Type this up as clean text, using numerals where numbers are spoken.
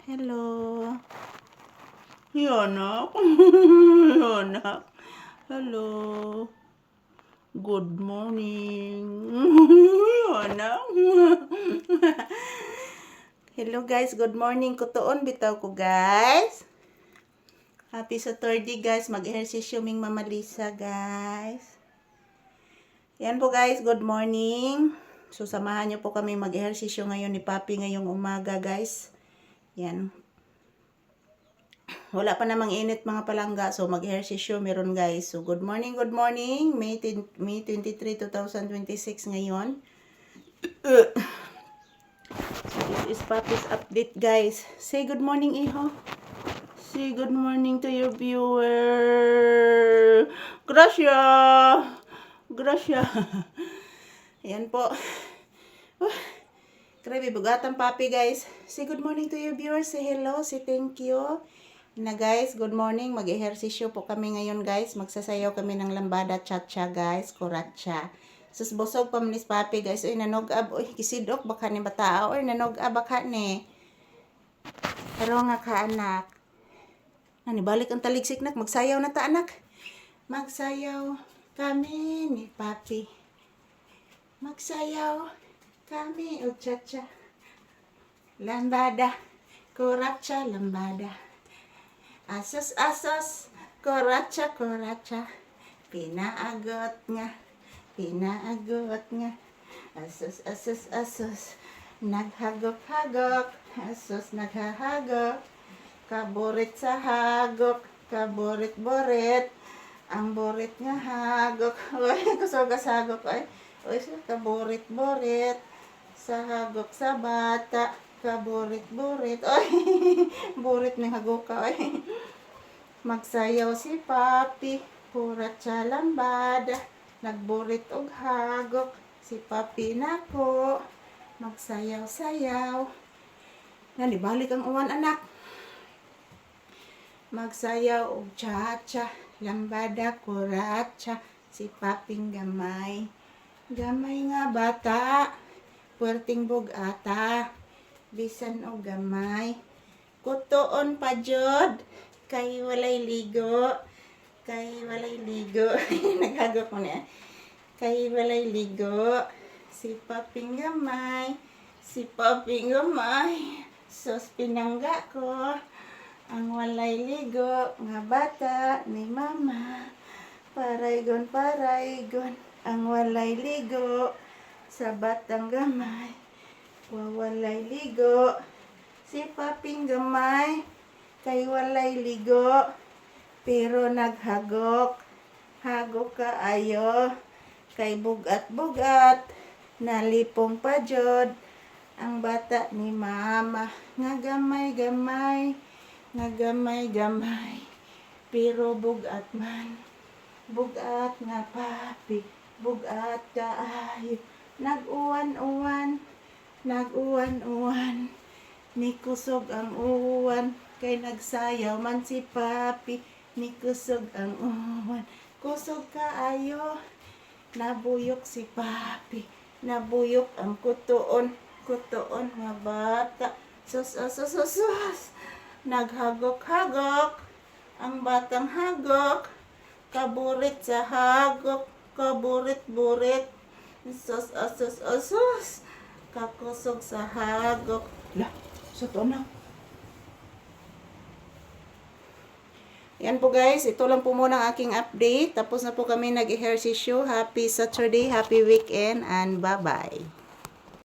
Hello. Yana. Yana. Hello. Good morning. Yana. Hello guys, good morning. Kutuon bitaw ko guys. Happy Saturday guys. Mag-ehersisyo ming Mama Lisa guys. Yan po guys, good morning. So samahan niyo po kami mag-ehersisyo ngayon ni Papi ngayong umaga guys. Yan. Wala pa namang init mga palangga. So mag-ehersisyo meron guys. So good morning, good morning. May 23, 2026 ngayon. So this is Papi's update guys. Say good morning Iho. Say good morning to your viewer. Gracia. Gracia. Ayan po. Grabe, bugatan Papi guys. Say good morning to your viewers. Say hello. Say thank you. Na guys, good morning. Mag-ehersisyo po kami ngayon guys. Magsasayaw kami ng lambada cha-cha guys. Kuratcha. Sus busog pa manis Papi guys. Uy, nanog-ab. Uy, kisidok baka ni bata. Uy, nanog-ab baka ni. Pero nga ka anak. Nani, balik ang taligsik nak. Magsayaw na ta anak. Magsayaw kami ni Papi. Magsayaw kami o cha-cha. Lambada. Kuratcha lambada. Asos, asos, koracha, koracha. Pinaagot nga, pinaagot nga. Asos, asos, asos. Naghagok-hagok, asos naghahagok. Kaburit sa hagok, kaburit-burit. Ang burit nga hagok. Uy, kusugas hagok. Uy, kaburit-burit. Sa hagok sa bata. Kaburit-burit. Oy, burit ng haguka. Oy. Magsayaw si Papi. Kuratcha lambada. Nagburit og hagok. Si Papi nako. Magsayaw-sayaw. Nani, balik ang uwan anak. Magsayaw og cha-cha. Lambada, kuratcha. Si Paping gamay. Gamay nga bata. Puerting bugata. Bisan o gamay. Kutoon pa jud. Kay walay ligo. Kay walay ligo. Naghagok mo na. Kay walay ligo. Si Paping gamay. Si Paping gamay. Sos pinangga ko. Ang walay ligo. Nga bata ni mama. Paraygon, paraygon. Ang walay ligo. Sa batang gamay. Walay ligo. Si Paping gamay. Kay walay ligo. Pero naghagok. Hagok kaayo. Kay bugat-bugat. Nalipong pa jud. Ang bata ni mama. Nga gamay-gamay. Nga gamay-gamay. Pero bugat man. Bugat nga Papi. Bugat kaayo. Nag-uwan-uwan. Nag-uwan-uwan. Ni kusog ang uwan. Kay nagsayaw man si Papi. Ni kusog ang uwan. Kusog kaayo. Nabuyok si Papi. Nabuyok ang kutoon. Kutoon nga bata. Sus. Naghagok-hagok. Ang batang hagok. Kaburit sa hagok. Kaburit-burit. Sus. Kakusog sa hagok. Lah, sa to na. Yan po guys, ito lang po muna ang aking update. Tapos na po kami nag-ehersisyo. Happy Saturday, happy weekend, and bye-bye.